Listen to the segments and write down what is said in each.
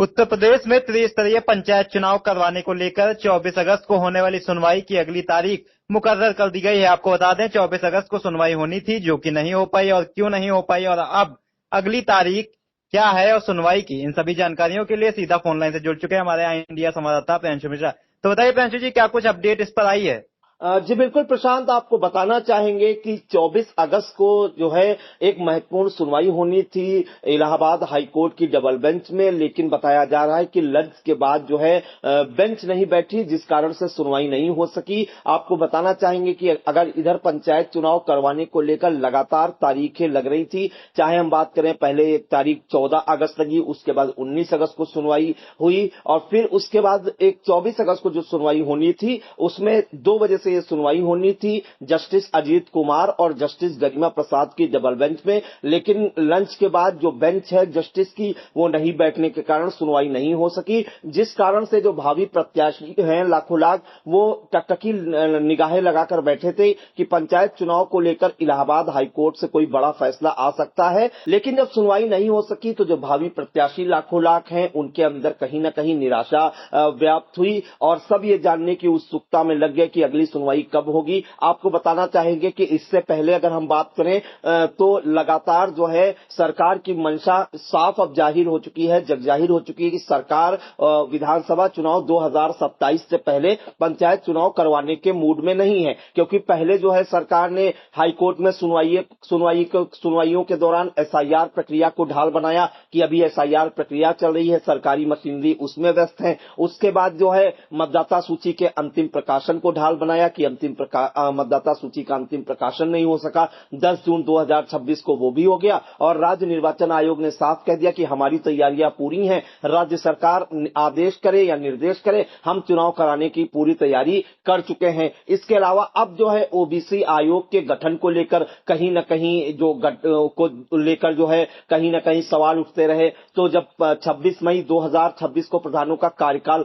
उत्तर प्रदेश में त्रिस्तरीय पंचायत चुनाव करवाने को लेकर 24 अगस्त को होने वाली सुनवाई की अगली तारीख मुकर्रर कर दी गई है। आपको बता दें 24 अगस्त को सुनवाई होनी थी, जो कि नहीं हो पाई। और क्यों नहीं हो पाई और अब अगली तारीख क्या है और सुनवाई की, इन सभी जानकारियों के लिए सीधा फोन लाइन से जुड़ चुके हैं हमारे इंडिया संवाददाता प्रियांशु मिश्रा। तो बताइए प्रियांशु जी, क्या कुछ अपडेट इस पर आई है? जी बिल्कुल प्रशांत, आपको बताना चाहेंगे कि 24 अगस्त को जो है एक महत्वपूर्ण सुनवाई होनी थी इलाहाबाद हाईकोर्ट की डबल बेंच में, लेकिन बताया जा रहा है कि लंच के बाद जो है बेंच नहीं बैठी, जिस कारण से सुनवाई नहीं हो सकी। आपको बताना चाहेंगे कि अगर इधर पंचायत चुनाव करवाने को लेकर लगातार तारीखें लग रही थी, चाहे हम बात करें पहले एक तारीख 14 अगस्त लगी, उसके बाद 19 अगस्त को सुनवाई हुई और फिर उसके बाद एक 24 अगस्त को जो सुनवाई होनी थी उसमें 2 बजे से ये सुनवाई होनी थी जस्टिस अजीत कुमार और जस्टिस गरिमा प्रसाद की डबल बेंच में। लेकिन लंच के बाद जो बेंच है जस्टिस की वो नहीं बैठने के कारण सुनवाई नहीं हो सकी, जिस कारण से जो भावी प्रत्याशी हैं लाखों लाख वो टकटकी निगाहें लगाकर बैठे थे कि पंचायत चुनाव को लेकर इलाहाबाद हाईकोर्ट से कोई बड़ा फैसला आ सकता है। लेकिन जब सुनवाई नहीं हो सकी तो जो भावी प्रत्याशी लाखों लाख हैं उनके अंदर कहीं ना कहीं निराशा व्याप्त हुई और सब ये जानने की उत्सुकता में लग गए कि अगली सुनवाई कब होगी। आपको बताना चाहेंगे कि इससे पहले अगर हम बात करें तो लगातार जो है सरकार की मंशा साफ अब जाहिर हो चुकी है, जग जाहिर हो चुकी है कि सरकार विधानसभा चुनाव 2027 से पहले पंचायत चुनाव करवाने के मूड में नहीं है, क्योंकि पहले जो है सरकार ने हाईकोर्ट में सुनवाइयों के दौरान एसआईआर प्रक्रिया को ढाल बनाया कि अभी एसआईआर प्रक्रिया चल रही है, सरकारी मशीनरी उसमें व्यस्त है। उसके बाद जो है मतदाता सूची के अंतिम प्रकाशन को ढाल बनाया कि मतदाता सूची का अंतिम प्रकाशन नहीं हो सका। 10 जून 2026 को वो भी हो गया और राज्य निर्वाचन आयोग ने साफ कह दिया कि हमारी तैयारियां पूरी हैं, राज्य सरकार आदेश करे या निर्देश करे, हम चुनाव कराने की पूरी तैयारी कर चुके हैं। इसके अलावा अब जो है ओबीसी आयोग के गठन को लेकर कहीं न कहीं जो है कहीं न कहीं सवाल उठते रहे। तो जब 26 मई 2026 को प्रधानों का कार्यकाल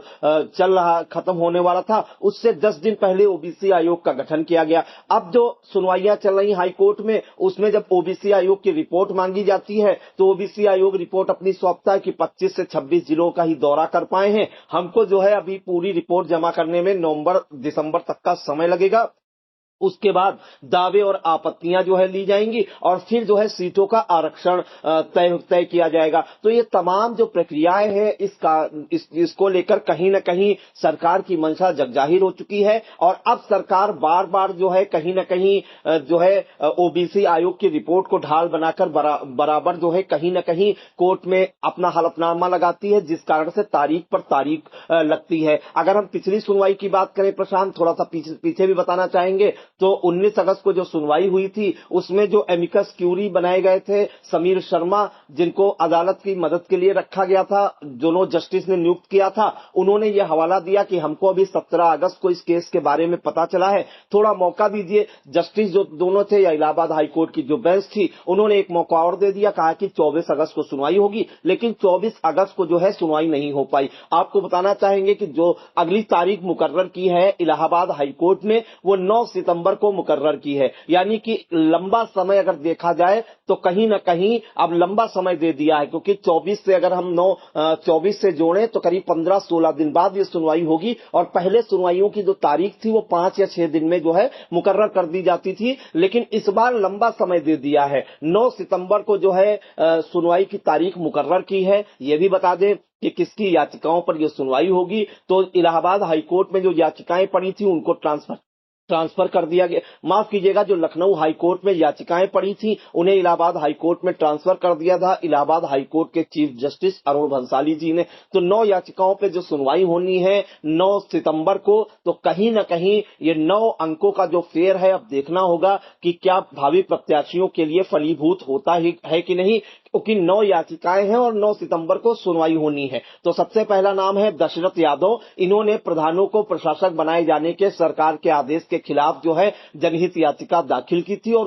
खत्म होने वाला था, उससे 10 दिन पहले ओबीसी आयोग का गठन किया गया। अब जो सुनवाइयां चल रही हाईकोर्ट में उसमें जब ओबीसी आयोग की रिपोर्ट मांगी जाती है तो ओबीसी आयोग रिपोर्ट अपनी सौंपता है कि 25 से 26 जिलों का ही दौरा कर पाए हैं, हमको जो है अभी पूरी रिपोर्ट जमा करने में नवंबर दिसंबर तक का समय लगेगा। उसके बाद दावे और आपत्तियां जो है ली जाएंगी और फिर जो है सीटों का आरक्षण तय किया जाएगा। तो ये तमाम जो प्रक्रियाएं हैं इसको लेकर कहीं न कहीं सरकार की मंशा जगजाहिर हो चुकी है और अब सरकार बार बार जो है कहीं न कहीं जो है ओबीसी आयोग की रिपोर्ट को ढाल बनाकर बराबर जो है कहीं न कहीं कोर्ट में अपना हलफनामा लगाती है, जिस कारण से तारीख पर तारीख लगती है। अगर हम पिछली सुनवाई की बात करें प्रशांत, थोड़ा सा पीछे भी बताना चाहेंगे तो 19 अगस्त को जो सुनवाई हुई थी उसमें जो एमिकस क्यूरी बनाए गए थे समीर शर्मा, जिनको अदालत की मदद के लिए रखा गया था, दोनों जस्टिस ने नियुक्त किया था, उन्होंने यह हवाला दिया कि हमको अभी 17 अगस्त को इस केस के बारे में पता चला है, थोड़ा मौका दीजिए। जस्टिस जो दोनों थे या इलाहाबाद हाईकोर्ट की जो बेंच थी उन्होंने एक मौका और दे दिया, कहा कि 24 अगस्त को सुनवाई होगी, लेकिन 24 अगस्त को जो है सुनवाई नहीं हो पाई। आपको बताना चाहेंगे कि जो अगली तारीख मुकर्रर की है इलाहाबाद हाईकोर्ट ने वो 9 सितंबर को मुकर्रर की है, यानी कि लंबा समय अगर देखा जाए तो कहीं ना कहीं अब लंबा समय दे दिया है, क्योंकि 24 से अगर हम 24 से जोड़ें तो करीब 15-16 दिन बाद ये सुनवाई होगी और पहले सुनवाइयों की जो तारीख थी वो 5 या 6 दिन में जो है मुकर्रर कर दी जाती थी, लेकिन इस बार लंबा समय दे दिया है। 9 सितंबर को जो है सुनवाई की तारीख मुकर्रर की है। ये भी बता दें कि किसकी याचिकाओं पर यह सुनवाई होगी, तो इलाहाबाद हाईकोर्ट में जो याचिकाएं पड़ी थी उनको ट्रांसफर कर दिया गया, माफ कीजिएगा, जो लखनऊ हाईकोर्ट में याचिकाएं पड़ी थी उन्हें इलाहाबाद हाईकोर्ट में ट्रांसफर कर दिया था इलाहाबाद हाईकोर्ट के चीफ जस्टिस अरुण भंसाली जी ने। तो 9 याचिकाओं पे जो सुनवाई होनी है 9 सितंबर को, तो कहीं ना कहीं ये 9 अंकों का जो फेयर है अब देखना होगा कि क्या भावी प्रत्याशियों के लिए फलीभूत होता है कि नहीं, क्योंकि 9 याचिकाएं हैं और 9 सितंबर को सुनवाई होनी है। तो सबसे पहला नाम है दशरथ यादव, इन्होंने प्रधानों को प्रशासक बनाए जाने के सरकार के आदेश के के खिलाफ जो है जनहित याचिका दाखिल की थी और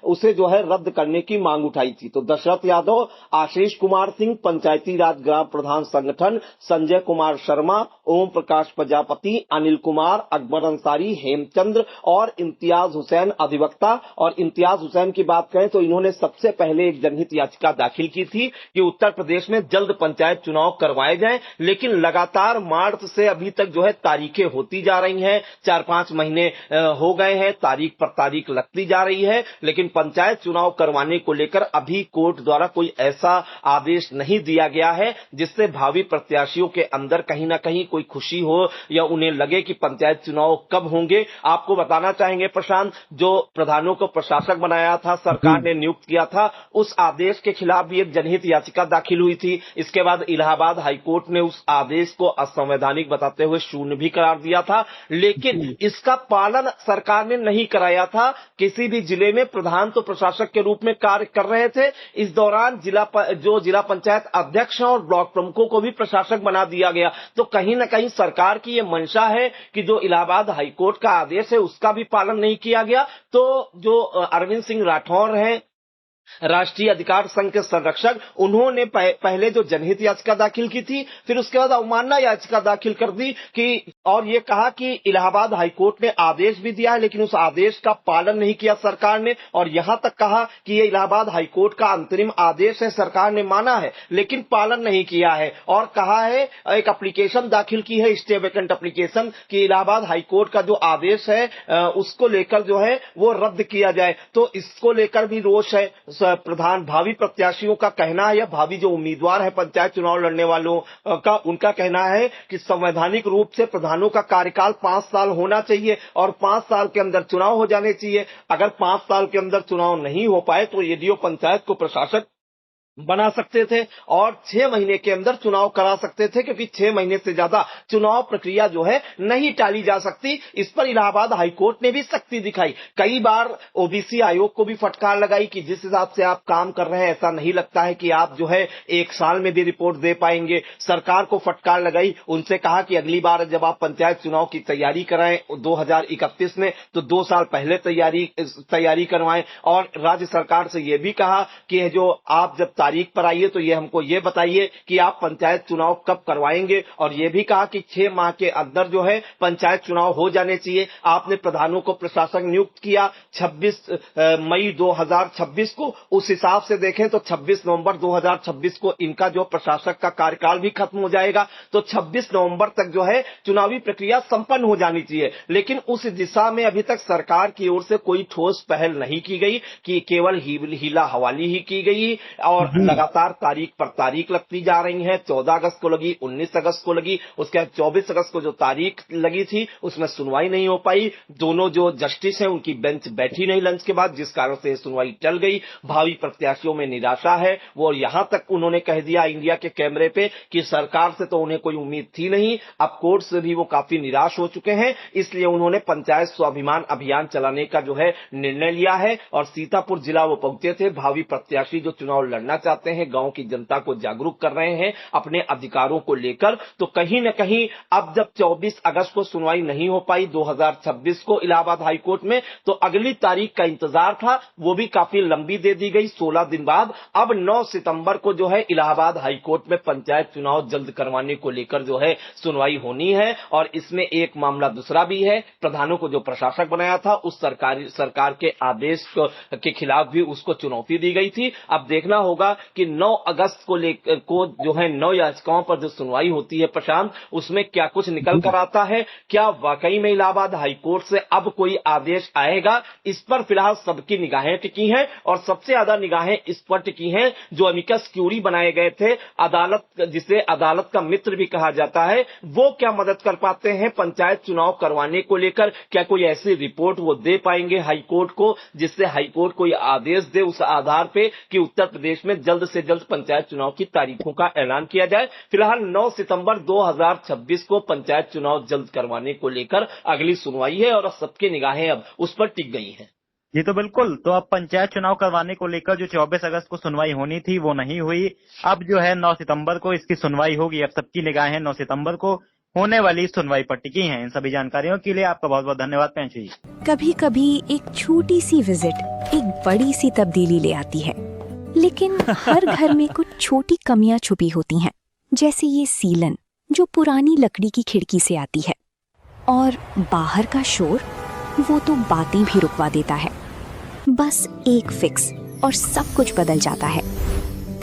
उसे जो है रद्द करने की मांग उठाई थी। तो दशरथ यादव, आशीष कुमार सिंह, पंचायती राज ग्राम प्रधान संगठन, संजय कुमार शर्मा, ओम प्रकाश प्रजापति, अनिल कुमार, अकबर अंसारी, हेमचंद्र और इम्तियाज हुसैन अधिवक्ता। और इम्तियाज हुसैन की बात करें तो इन्होंने सबसे पहले एक जनहित याचिका दाखिल की थी कि उत्तर प्रदेश में जल्द पंचायत चुनाव करवाए जाएं, लेकिन लगातार मार्च से अभी तक जो है तारीखें होती जा रही हैं, 4-5 महीने हो गए हैं, तारीख पर तारीख लगती जा रही है, लेकिन पंचायत चुनाव करवाने को लेकर अभी कोर्ट द्वारा कोई ऐसा आदेश नहीं दिया गया है जिससे भावी प्रत्याशियों के अंदर कहीं ना कहीं कोई खुशी हो या उन्हें लगे कि पंचायत चुनाव कब होंगे। आपको बताना चाहेंगे प्रशांत, जो प्रधानों को प्रशासक बनाया था, सरकार ने नियुक्त किया था, उस आदेश के खिलाफ भी एक जनहित याचिका दाखिल हुई थी। इसके बाद इलाहाबाद हाईकोर्ट ने उस आदेश को असंवैधानिक बताते हुए शून्य भी करार दिया था, लेकिन इसका पालन सरकार ने नहीं कराया था। किसी भी जिले में प्रधान तो प्रशासक के रूप में कार्य कर रहे थे, इस दौरान जिला पंचायत अध्यक्ष और ब्लॉक प्रमुखों को भी प्रशासक बना दिया गया। तो कहीं ना कहीं सरकार की यह मंशा है कि जो इलाहाबाद हाईकोर्ट का आदेश है उसका भी पालन नहीं किया गया। तो जो अरविंद सिंह राठौर हैं, राष्ट्रीय अधिकार संघ के संरक्षक, उन्होंने पहले जो जनहित याचिका दाखिल की थी, फिर उसके बाद अवमानना याचिका दाखिल कर दी कि और ये कहा कि इलाहाबाद हाईकोर्ट ने आदेश भी दिया है लेकिन उस आदेश का पालन नहीं किया सरकार ने, और यहां तक कहा कि ये इलाहाबाद हाईकोर्ट का अंतरिम आदेश है, सरकार ने माना है लेकिन पालन नहीं किया है। और कहा है, एक एप्लीकेशन दाखिल की है, स्टे वेकेंट एप्लीकेशन, कि इलाहाबाद हाईकोर्ट का जो आदेश है उसको लेकर जो है वो रद्द किया जाए। तो इसको लेकर भी रोष है प्रधान भावी प्रत्याशियों का कहना है, या भावी जो उम्मीदवार है पंचायत चुनाव लड़ने वालों का, उनका कहना है कि संवैधानिक रूप से प्रधानों का कार्यकाल 5 साल होना चाहिए और 5 साल के अंदर चुनाव हो जाने चाहिए। अगर 5 साल के अंदर चुनाव नहीं हो पाए तो एडीओ पंचायत को प्रशासक बना सकते थे और 6 महीने के अंदर चुनाव करा सकते थे, क्योंकि 6 महीने से ज्यादा चुनाव प्रक्रिया जो है नहीं टाली जा सकती। इस पर इलाहाबाद हाईकोर्ट ने भी सख्ती दिखाई, कई बार ओबीसी आयोग को भी फटकार लगाई कि जिस हिसाब से आप काम कर रहे हैं ऐसा नहीं लगता है कि आप जो है 1 साल में भी रिपोर्ट दे पाएंगे। सरकार को फटकार लगाई, उनसे कहा कि अगली बार जब आप पंचायत चुनाव की तैयारी कराएं 2031 में तो 2 साल पहले तैयारी करवाएं। और राज्य सरकार से यह भी कहा कि जो आप जब तारीख पर आइए तो ये हमको ये बताइए कि आप पंचायत चुनाव कब करवाएंगे, और ये भी कहा कि 6 माह के अंदर जो है पंचायत चुनाव हो जाने चाहिए। आपने प्रधानों को प्रशासक नियुक्त किया 26 मई 2026 को, उस हिसाब से देखें तो 26 नवंबर 2026 को इनका जो प्रशासक का कार्यकाल भी खत्म हो जाएगा, तो 26 नवंबर तक जो है चुनावी प्रक्रिया संपन्न हो जानी चाहिए। लेकिन उस दिशा में अभी तक सरकार की ओर से कोई ठोस पहल नहीं की गई, कि केवल हीला हवाली ही की गई और लगातार तारीख पर तारीख लगती जा रही है। 14 अगस्त को लगी, 19 अगस्त को लगी, उसके बाद 24 अगस्त को जो तारीख लगी थी उसमें सुनवाई नहीं हो पाई। दोनों जो जस्टिस हैं उनकी बेंच बैठी नहीं लंच के बाद, जिस कारण से सुनवाई टल गई। भावी प्रत्याशियों में निराशा है, वो यहां तक उन्होंने कह दिया इंडिया के कैमरे पे कि सरकार से तो उन्हें कोई उम्मीद थी नहीं, अब कोर्ट से भी वो काफी निराश हो चुके हैं। इसलिए उन्होंने पंचायत स्वाभिमान अभियान चलाने का जो है निर्णय लिया है और सीतापुर जिला वो पहुंचे थे। भावी प्रत्याशी जो चुनाव लड़ना चाहते हैं, गांव की जनता को जागरूक कर रहे हैं अपने अधिकारों को लेकर। तो कहीं न कहीं अब जब 24 अगस्त को सुनवाई नहीं हो पाई 2026 को इलाहाबाद हाईकोर्ट में, तो अगली तारीख का इंतजार था, वो भी काफी लंबी दे दी गई 16 दिन बाद। अब 9 सितंबर को जो है इलाहाबाद हाईकोर्ट में पंचायत चुनाव जल्द करवाने को लेकर जो है सुनवाई होनी है। और इसमें एक मामला दूसरा भी है, प्रधानों को जो प्रशासक बनाया था उस सरकार के आदेश के खिलाफ भी उसको चुनौती दी गई थी। अब देखना होगा कि 9 अगस्त को जो है 9 याचिकाओं पर जो सुनवाई होती है प्रशांत, उसमें क्या कुछ निकल कर आता है, क्या वाकई में इलाहाबाद हाईकोर्ट से अब कोई आदेश आएगा। इस पर फिलहाल सबकी निगाहें टिकी हैं और सबसे ज्यादा निगाहें इस पर टिकी हैं जो अमिकस क्यूरी बनाए गए थे, अदालत, जिसे अदालत का मित्र भी कहा जाता है, वो क्या मदद कर पाते हैं पंचायत चुनाव करवाने को लेकर। क्या कोई ऐसी रिपोर्ट वो दे पाएंगे हाईकोर्ट को जिससे हाईकोर्ट कोई आदेश दे उस आधार पे कि उत्तर प्रदेश में जल्द से जल्द पंचायत चुनाव की तारीखों का ऐलान किया जाए। फिलहाल 9 सितंबर 2026 को पंचायत चुनाव जल्द करवाने को लेकर अगली सुनवाई है और सबकी निगाहें अब उस पर टिक गई हैं। ये तो बिल्कुल, तो अब पंचायत चुनाव करवाने को लेकर जो 24 अगस्त को सुनवाई होनी थी वो नहीं हुई। अब जो है 9 सितंबर को इसकी सुनवाई होगी। अब सबकी निगाहें 9 सितंबर को होने वाली सुनवाई पर टिकी हैं। इन सभी जानकारियों के लिए आपका बहुत बहुत धन्यवाद पैंचू जी। कभी कभी एक छोटी सी विजिट एक बड़ी सी तब्दीली ले आती है, लेकिन हर घर में कुछ छोटी कमियां छुपी होती हैं, जैसे ये सीलन जो पुरानी लकड़ी की खिड़की से आती है, और बाहर का शोर वो तो बातें भी रुकवा देता है। बस एक फिक्स और सब कुछ बदल जाता है।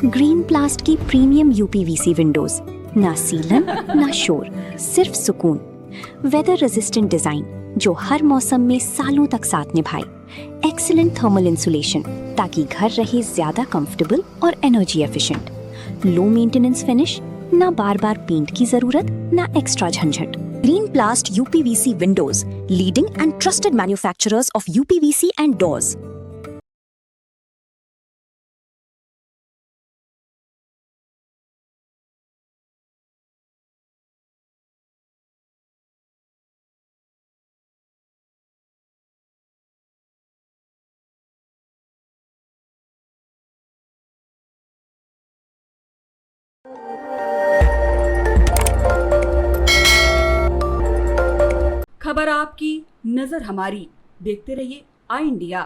ग्रीन प्लास्ट की प्रीमियम यूपीवीसी विंडोज, ना सीलन ना शोर, सिर्फ सुकून। वेदर रेजिस्टेंट डिजाइन जो हर मौसम में सालों तक साथ निभाए। एक्सीलेंट थर्मल इंसुलेशन ताकि घर रहे ज्यादा कंफर्टेबल और energy efficient. Low maintenance finish, ना बार बार पेंट की जरूरत, ना एक्स्ट्रा झंझट। Green प्लास्ट UPVC Windows, leading and trusted manufacturers of UPVC and doors. खबर आपकी, नजर हमारी। देखते रहिए आई इंडिया।